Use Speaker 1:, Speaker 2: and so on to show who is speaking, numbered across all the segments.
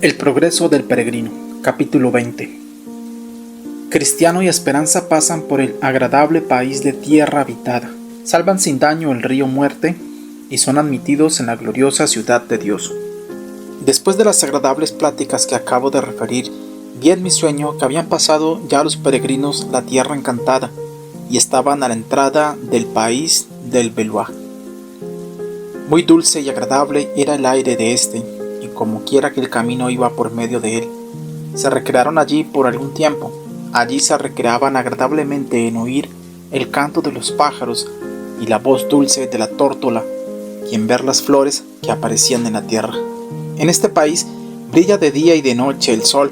Speaker 1: El progreso del peregrino, capítulo 20. Cristiano y Esperanza pasan por el agradable país de tierra habitada, salvan sin daño el río Muerte y son admitidos en la gloriosa ciudad de Dios. Después de las agradables pláticas que acabo de referir, vi en mi sueño que habían pasado ya los peregrinos la tierra encantada y estaban a la entrada del país del Beloa. Muy dulce y agradable era el aire de este, y como quiera que el camino iba por medio de él. Se recrearon allí por algún tiempo. Allí se recreaban agradablemente en oír el canto de los pájaros y la voz dulce de la tórtola, y en ver las flores que aparecían en la tierra. En este país brilla de día y de noche el sol,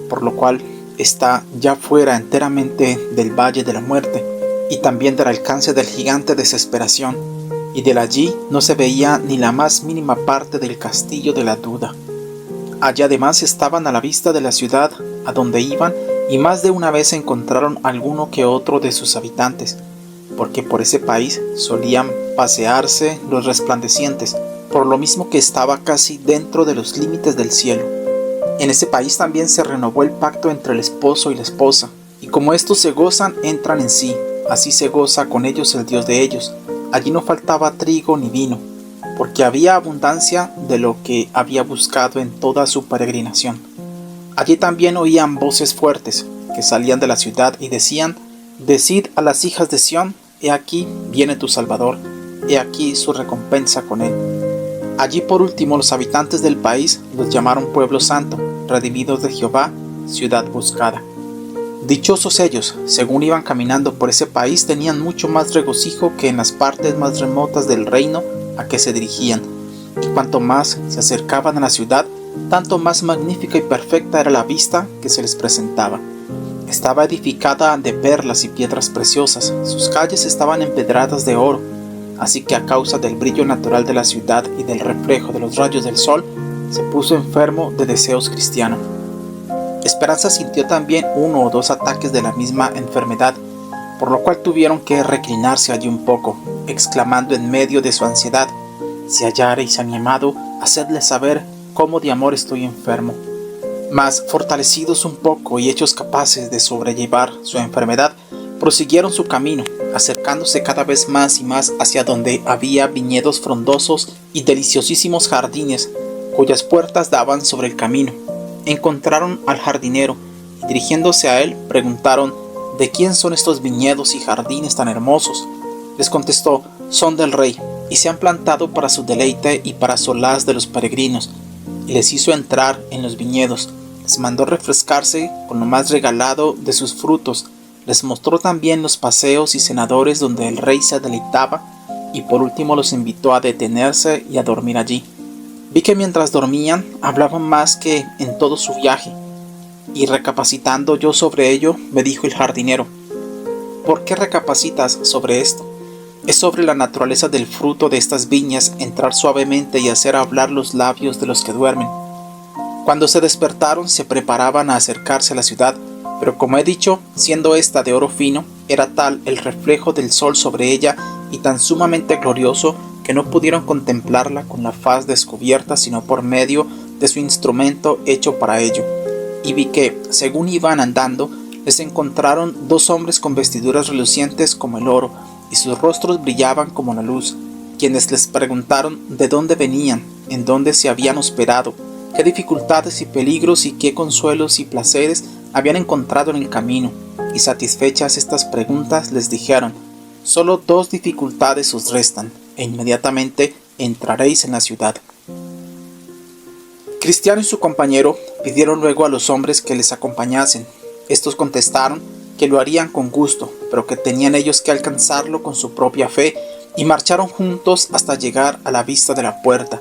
Speaker 1: por lo cual está ya fuera enteramente del valle de la muerte, y también del alcance del gigante desesperación, y de allí no se veía ni la más mínima parte del castillo de la duda. Allí además estaban a la vista de la ciudad a donde iban, y más de una vez encontraron alguno que otro de sus habitantes, porque por ese país solían pasearse los resplandecientes, por lo mismo que estaba casi dentro de los límites del cielo. En ese país también se renovó el pacto entre el esposo y la esposa, y como estos se gozan, entran en sí, así se goza con ellos el Dios de ellos. Allí no faltaba trigo ni vino, porque había abundancia de lo que había buscado en toda su peregrinación. Allí también oían voces fuertes, que salían de la ciudad y decían: «Decid a las hijas de Sión, he aquí viene tu Salvador, he aquí su recompensa con él». Allí por último los habitantes del país los llamaron pueblo santo, redimidos de Jehová, ciudad buscada. Dichosos ellos, según iban caminando por ese país, tenían mucho más regocijo que en las partes más remotas del reino a que se dirigían, y cuanto más se acercaban a la ciudad, tanto más magnífica y perfecta era la vista que se les presentaba. Estaba edificada de perlas y piedras preciosas, sus calles estaban empedradas de oro, así que a causa del brillo natural de la ciudad y del reflejo de los rayos del sol, se puso enfermo de deseos cristianos. Esperanza sintió también uno o dos ataques de la misma enfermedad, por lo cual tuvieron que reclinarse allí un poco, exclamando en medio de su ansiedad: «Si hallareis a mi amado, hacedle saber cómo de amor estoy enfermo». Mas, fortalecidos un poco y hechos capaces de sobrellevar su enfermedad, prosiguieron su camino, acercándose cada vez más y más hacia donde había viñedos frondosos y deliciosísimos jardines, cuyas puertas daban sobre el camino. Encontraron al jardinero y dirigiéndose a él preguntaron: «¿De quién son estos viñedos y jardines tan hermosos?». Les contestó: «Son del rey, y se han plantado para su deleite y para solaz de los peregrinos». Y les hizo entrar en los viñedos, les mandó refrescarse con lo más regalado de sus frutos, les mostró también los paseos y cenadores donde el rey se deleitaba, y por último los invitó a detenerse y a dormir allí. Vi que mientras dormían hablaban más que en todo su viaje, y recapacitando yo sobre ello, me dijo el jardinero: «¿Por qué recapacitas sobre esto? Es sobre la naturaleza del fruto de estas viñas entrar suavemente y hacer hablar los labios de los que duermen». Cuando se despertaron se preparaban a acercarse a la ciudad, pero como he dicho, siendo esta de oro fino, era tal el reflejo del sol sobre ella y tan sumamente glorioso que no pudieron contemplarla con la faz descubierta sino por medio de su instrumento hecho para ello. Y vi que, según iban andando, les encontraron dos hombres con vestiduras relucientes como el oro, y sus rostros brillaban como la luz, quienes les preguntaron de dónde venían, en dónde se habían hospedado, qué dificultades y peligros y qué consuelos y placeres habían encontrado en el camino, y satisfechas estas preguntas les dijeron: «Solo dos dificultades os restan, e inmediatamente entraréis en la ciudad». Cristiano y su compañero pidieron luego a los hombres que les acompañasen. Estos contestaron que lo harían con gusto, pero que tenían ellos que alcanzarlo con su propia fe, y marcharon juntos hasta llegar a la vista de la puerta.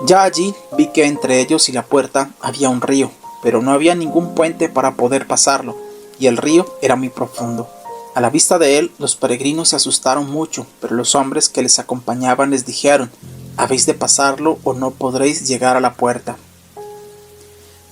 Speaker 1: Ya allí vi que entre ellos y la puerta había un río, pero no había ningún puente para poder pasarlo, y el río era muy profundo. A la vista de él, los peregrinos se asustaron mucho, pero los hombres que les acompañaban les dijeron: «Habéis de pasarlo o no podréis llegar a la puerta».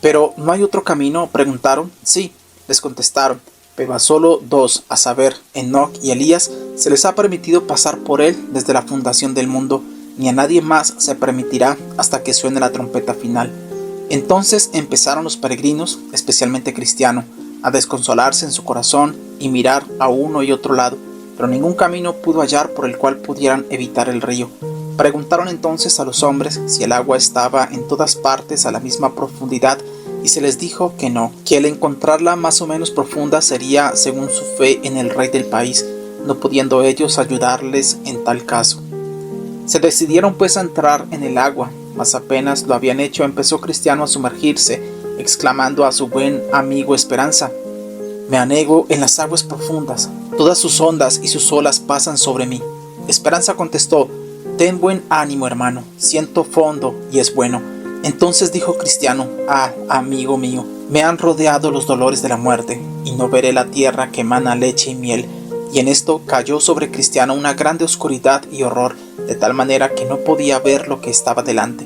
Speaker 1: «¿Pero no hay otro camino?», preguntaron. «Sí», les contestaron, «pero a solo dos, a saber, Enoc y Elías, se les ha permitido pasar por él desde la fundación del mundo, ni a nadie más se permitirá hasta que suene la trompeta final». Entonces empezaron los peregrinos, especialmente Cristiano, a desconsolarse en su corazón y mirar a uno y otro lado, pero ningún camino pudo hallar por el cual pudieran evitar el río. Preguntaron entonces a los hombres si el agua estaba en todas partes a la misma profundidad, y se les dijo que no, que el encontrarla más o menos profunda sería según su fe en el rey del país, no pudiendo ellos ayudarles en tal caso. Se decidieron pues a entrar en el agua, mas apenas lo habían hecho empezó Cristiano a sumergirse, exclamando a su buen amigo Esperanza: «Me anego en las aguas profundas, todas sus ondas y sus olas pasan sobre mí». Esperanza contestó: «Ten buen ánimo, hermano, siento fondo y es bueno». Entonces dijo Cristiano: «Ah, amigo mío, me han rodeado los dolores de la muerte, y no veré la tierra que emana leche y miel». Y en esto cayó sobre Cristiano una grande oscuridad y horror, de tal manera que no podía ver lo que estaba delante.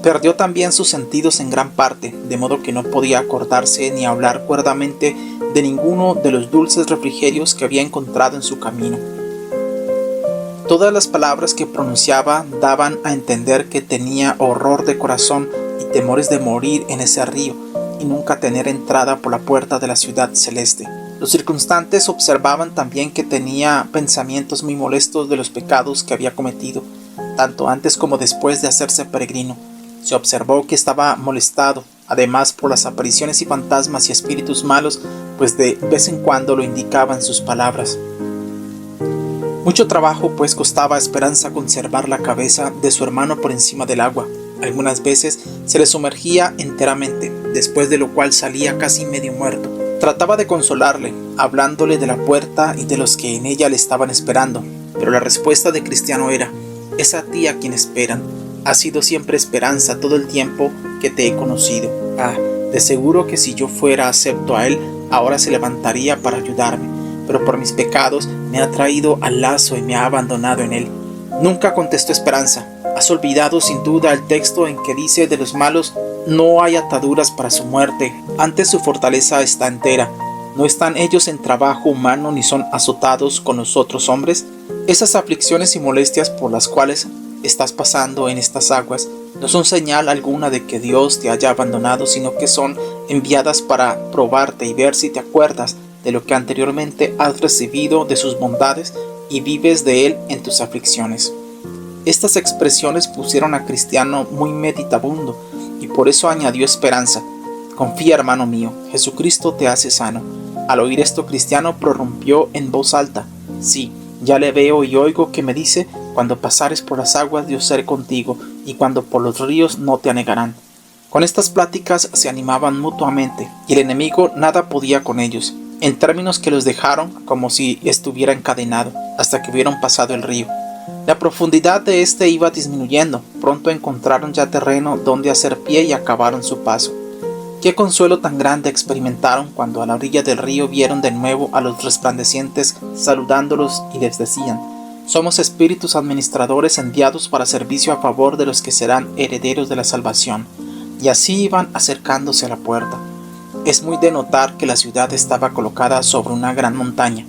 Speaker 1: Perdió también sus sentidos en gran parte, de modo que no podía acordarse ni hablar cuerdamente de ninguno de los dulces refrigerios que había encontrado en su camino. Todas las palabras que pronunciaba daban a entender que tenía horror de corazón y temores de morir en ese río, y nunca tener entrada por la puerta de la ciudad celeste. Los circunstantes observaban también que tenía pensamientos muy molestos de los pecados que había cometido, tanto antes como después de hacerse peregrino. Se observó que estaba molestado, además por las apariciones y fantasmas y espíritus malos, pues de vez en cuando lo indicaban sus palabras. Mucho trabajo pues costaba a Esperanza conservar la cabeza de su hermano por encima del agua. Algunas veces se le sumergía enteramente, después de lo cual salía casi medio muerto. Trataba de consolarle, hablándole de la puerta y de los que en ella le estaban esperando, pero la respuesta de Cristiano era: «Es a ti a quien esperan. Ha sido siempre Esperanza todo el tiempo que te he conocido. Ah, de seguro que si yo fuera acepto a él, ahora se levantaría para ayudarme, pero por mis pecados me ha traído al lazo y me ha abandonado en él». Nunca contestó Esperanza: «Has olvidado sin duda el texto en que dice de los malos: no hay ataduras para su muerte, antes su fortaleza está entera. ¿No están ellos en trabajo humano ni son azotados con los otros hombres? Esas aflicciones y molestias por las cuales estás pasando en estas aguas no son señal alguna de que Dios te haya abandonado, sino que son enviadas para probarte y ver si te acuerdas de lo que anteriormente has recibido de sus bondades y vives de él en tus aflicciones». Estas expresiones pusieron a Cristiano muy meditabundo, y por eso añadió Esperanza: «Confía, hermano mío, Jesucristo te hace sano». Al oír esto, Cristiano prorrumpió en voz alta: «Sí, ya le veo y oigo que me dice: cuando pasares por las aguas yo seré contigo, y cuando por los ríos no te anegarán». Con estas pláticas se animaban mutuamente, y el enemigo nada podía con ellos, en términos que los dejaron como si estuviera encadenado, hasta que hubieron pasado el río. La profundidad de este iba disminuyendo. Pronto encontraron ya terreno donde hacer pie y acabaron su paso. Qué consuelo tan grande experimentaron cuando a la orilla del río vieron de nuevo a los resplandecientes saludándolos y les decían: «Somos espíritus administradores enviados para servicio a favor de los que serán herederos de la salvación». Y así iban acercándose a la puerta. Es muy de notar que la ciudad estaba colocada sobre una gran montaña,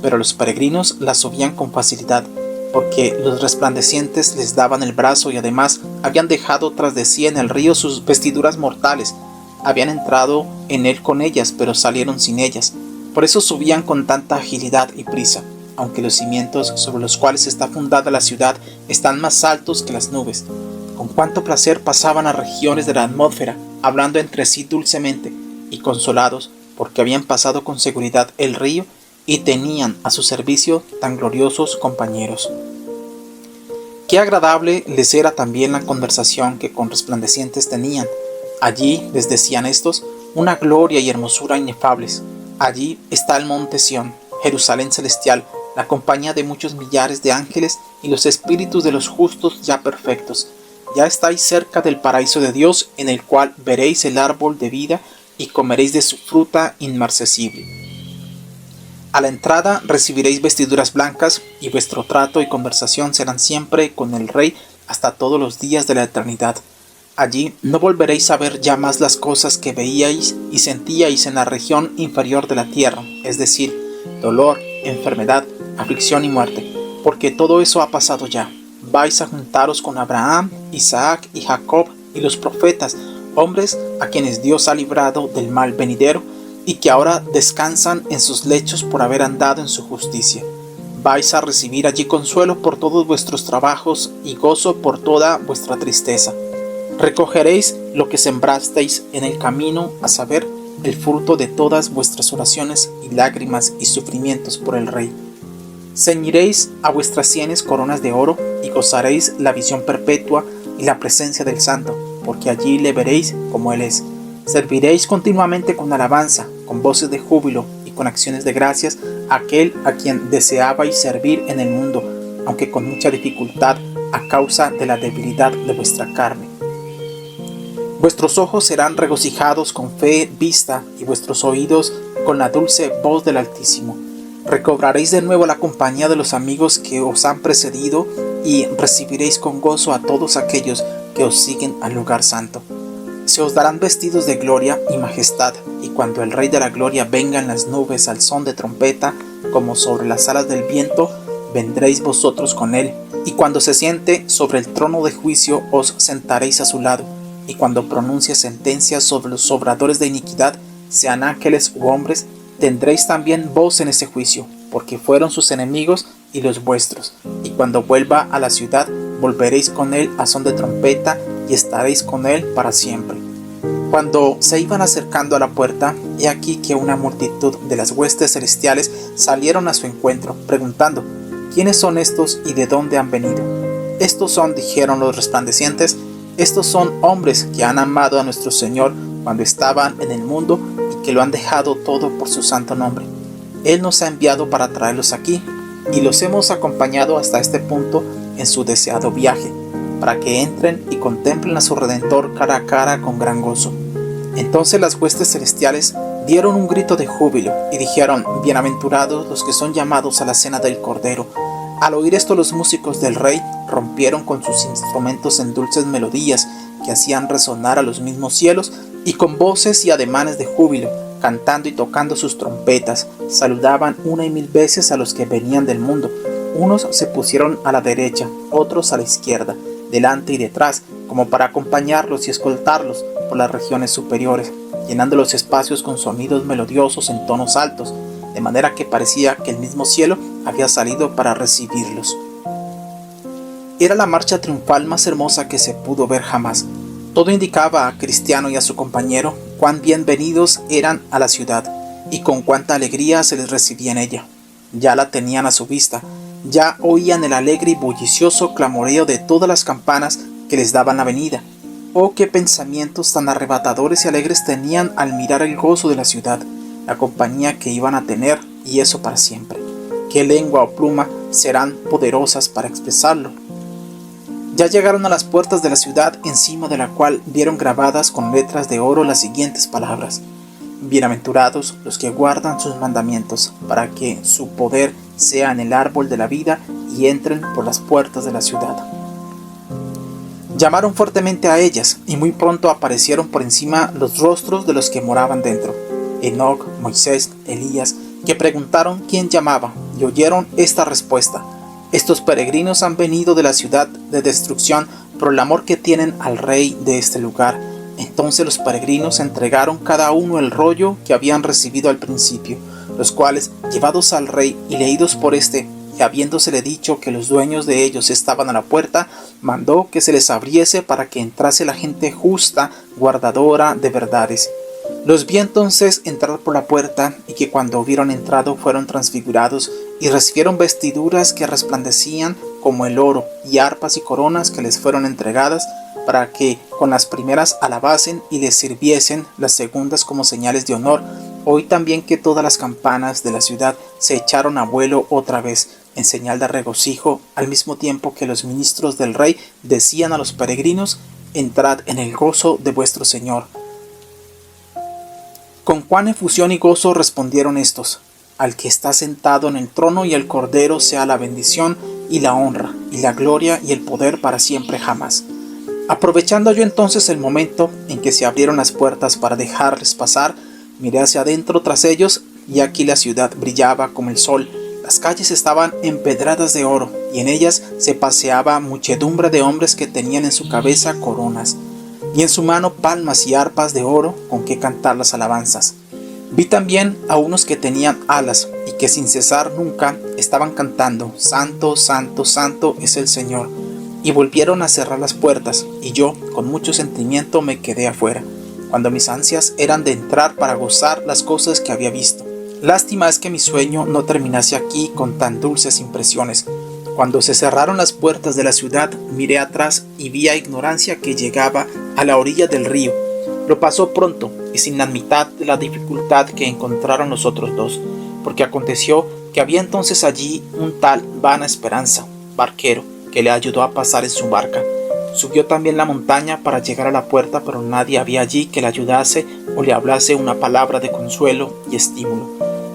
Speaker 1: pero los peregrinos la subían con facilidad, porque los resplandecientes les daban el brazo y además habían dejado tras de sí en el río sus vestiduras mortales. Habían entrado en él con ellas, pero salieron sin ellas. Por eso subían con tanta agilidad y prisa, aunque los cimientos sobre los cuales está fundada la ciudad están más altos que las nubes. Con cuánto placer pasaban a regiones de la atmósfera, hablando entre sí dulcemente y consolados, porque habían pasado con seguridad el río y tenían a su servicio tan gloriosos compañeros. Qué agradable les era también la conversación que con resplandecientes tenían. Allí, les decían estos, una gloria y hermosura inefables. Allí está el monte Sión, Jerusalén celestial, la compañía de muchos millares de ángeles y los espíritus de los justos ya perfectos. Ya estáis cerca del paraíso de Dios, en el cual veréis el árbol de vida y comeréis de su fruta inmarcesible. A la entrada recibiréis vestiduras blancas, y vuestro trato y conversación serán siempre con el Rey hasta todos los días de la eternidad. Allí no volveréis a ver ya más las cosas que veíais y sentíais en la región inferior de la tierra, es decir, dolor, enfermedad, aflicción y muerte, porque todo eso ha pasado ya. Vais a juntaros con Abraham, Isaac y Jacob y los profetas, hombres a quienes Dios ha librado del mal venidero y que ahora descansan en sus lechos por haber andado en su justicia. Vais a recibir allí consuelo por todos vuestros trabajos y gozo por toda vuestra tristeza. Recogeréis lo que sembrasteis en el camino, a saber, el fruto de todas vuestras oraciones y lágrimas y sufrimientos por el Rey. Ceñiréis a vuestras sienes coronas de oro y gozaréis la visión perpetua y la presencia del Santo, porque allí le veréis como Él es. Serviréis continuamente con alabanza, con voces de júbilo y con acciones de gracias a aquel a quien deseabais servir en el mundo, aunque con mucha dificultad a causa de la debilidad de vuestra carne. Vuestros ojos serán regocijados con fe vista y vuestros oídos con la dulce voz del Altísimo. Recobraréis de nuevo la compañía de los amigos que os han precedido y recibiréis con gozo a todos aquellos que os siguen al lugar santo. Se os darán vestidos de gloria y majestad, y cuando el Rey de la Gloria venga en las nubes al son de trompeta, como sobre las alas del viento, vendréis vosotros con él, y cuando se siente sobre el trono de juicio os sentaréis a su lado, y cuando pronuncie sentencias sobre los obradores de iniquidad, sean ángeles u hombres, tendréis también voz en ese juicio, porque fueron sus enemigos y los vuestros. Y cuando vuelva a la ciudad, volveréis con él a son de trompeta, y estaréis con él para siempre. Cuando se iban acercando a la puerta, he aquí que una multitud de las huestes celestiales salieron a su encuentro, preguntando: ¿quiénes son estos y de dónde han venido? Estos son, dijeron los resplandecientes, estos son hombres que han amado a nuestro Señor cuando estaban en el mundo y que lo han dejado todo por su santo nombre. Él nos ha enviado para traerlos aquí, y los hemos acompañado hasta este punto en su deseado viaje, para que entren y contemplen a su Redentor cara a cara con gran gozo. Entonces las huestes celestiales dieron un grito de júbilo y dijeron: bienaventurados los que son llamados a la cena del Cordero. Al oír esto, los músicos del Rey rompieron con sus instrumentos en dulces melodías que hacían resonar a los mismos cielos, y con voces y ademanes de júbilo, cantando y tocando sus trompetas, saludaban una y mil veces a los que venían del mundo. Unos se pusieron a la derecha, otros a la izquierda, delante y detrás, como para acompañarlos y escoltarlos por las regiones superiores, llenando los espacios con sonidos melodiosos en tonos altos, de manera que parecía que el mismo cielo había salido para recibirlos. Era la marcha triunfal más hermosa que se pudo ver jamás. Todo indicaba a Cristiano y a su compañero cuán bienvenidos eran a la ciudad y con cuánta alegría se les recibía en ella. Ya la tenían a su vista, ya oían el alegre y bullicioso clamoreo de todas las campanas que les daban la venida. Oh, qué pensamientos tan arrebatadores y alegres tenían al mirar el gozo de la ciudad, la compañía que iban a tener, y eso para siempre. Qué lengua o pluma serán poderosas para expresarlo. Ya llegaron a las puertas de la ciudad, encima de la cual vieron grabadas con letras de oro las siguientes palabras: bienaventurados los que guardan sus mandamientos, para que su poder sea en el árbol de la vida y entren por las puertas de la ciudad. Llamaron fuertemente a ellas, y muy pronto aparecieron por encima los rostros de los que moraban dentro: Enoc, Moisés, Elías, que preguntaron quién llamaba, y oyeron esta respuesta: estos peregrinos han venido de la ciudad de destrucción por el amor que tienen al Rey de este lugar. Entonces los peregrinos entregaron cada uno el rollo que habían recibido al principio, los cuales, llevados al Rey y leídos por éste, y habiéndosele dicho que los dueños de ellos estaban a la puerta, mandó que se les abriese para que entrase la gente justa, guardadora de verdades. Los vi entonces entrar por la puerta, y que cuando hubieron entrado fueron transfigurados, y recibieron vestiduras que resplandecían como el oro, y arpas y coronas que les fueron entregadas, para que con las primeras alabasen y les sirviesen, las segundas como señales de honor. Oí también que todas las campanas de la ciudad se echaron a vuelo otra vez, en señal de regocijo, al mismo tiempo que los ministros del Rey decían a los peregrinos: entrad en el gozo de vuestro Señor. Con cuán efusión y gozo respondieron estos: al que está sentado en el trono y al Cordero sea la bendición y la honra y la gloria y el poder para siempre jamás. Aprovechando yo entonces el momento en que se abrieron las puertas para dejarles pasar, miré hacia adentro tras ellos, y aquí la ciudad brillaba como el sol. Las calles estaban empedradas de oro, y en ellas se paseaba muchedumbre de hombres que tenían en su cabeza coronas. y en su mano palmas y arpas de oro con que cantar las alabanzas. Vi también a unos que tenían alas y que sin cesar nunca estaban cantando: Santo, Santo, Santo es el Señor. Y volvieron a cerrar las puertas, y yo, con mucho sentimiento, me quedé afuera, cuando mis ansias eran de entrar para gozar las cosas que había visto. Lástima es que mi sueño no terminase aquí con tan dulces impresiones. Cuando se cerraron las puertas de la ciudad, miré atrás y vi a Ignorancia que llegaba a la orilla del río. Lo pasó pronto y sin la mitad de la dificultad que encontraron los otros dos, porque aconteció que había entonces allí un tal Vana Esperanza, barquero, que le ayudó a pasar en su barca. Subió también la montaña para llegar a la puerta, pero nadie había allí que le ayudase o le hablase una palabra de consuelo y estímulo.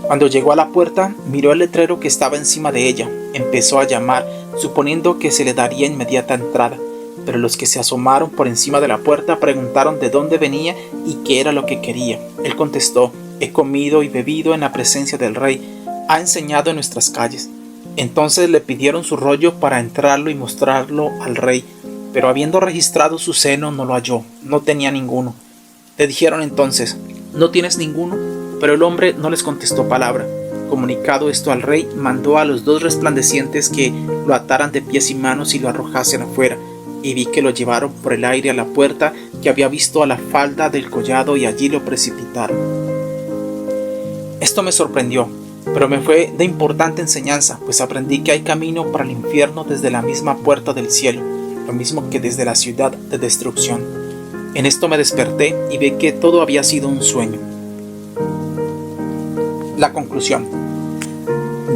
Speaker 1: Cuando llegó a la puerta, miró el letrero que estaba encima de ella, empezó a llamar, suponiendo que se le daría inmediata entrada, pero los que se asomaron por encima de la puerta preguntaron de dónde venía y qué era lo que quería. Él contestó: he comido y bebido en la presencia del rey, ha enseñado en nuestras calles. Entonces le pidieron su rollo para entrarlo y mostrarlo al rey, pero habiendo registrado su seno no lo halló, no tenía ninguno. Le dijeron entonces: ¿no tienes ninguno? Pero el hombre no les contestó palabra. Comunicado esto al rey, mandó a los dos resplandecientes que lo ataran de pies y manos y lo arrojasen afuera, y vi que lo llevaron por el aire a la puerta que había visto a la falda del collado y allí lo precipitaron. Esto me sorprendió, pero me fue de importante enseñanza, pues aprendí que hay camino para el infierno desde la misma puerta del cielo, lo mismo que desde la ciudad de destrucción. En esto me desperté y vi que todo había sido un sueño. La conclusión.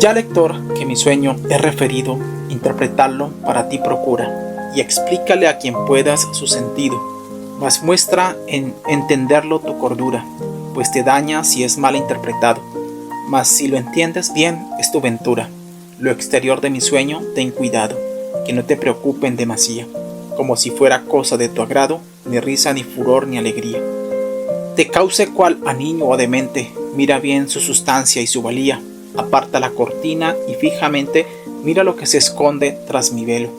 Speaker 1: Ya, lector, que mi sueño he referido, interpretarlo para ti procura, y explícale a quien puedas su sentido, mas muestra en entenderlo tu cordura, pues te daña si es mal interpretado, mas si lo entiendes bien es tu ventura. Lo exterior de mi sueño ten cuidado, que no te preocupe en demasía, como si fuera cosa de tu agrado, ni risa, ni furor, ni alegría. Te cause cual a niño o demente, mira bien su sustancia y su valía, aparta la cortina y fijamente mira lo que se esconde tras mi velo.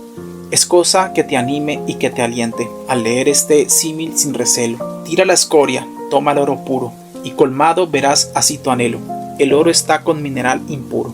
Speaker 1: Es cosa que te anime y que te aliente al leer este símil sin recelo. Tira la escoria, toma el oro puro, y colmado verás así tu anhelo. El oro está con mineral impuro.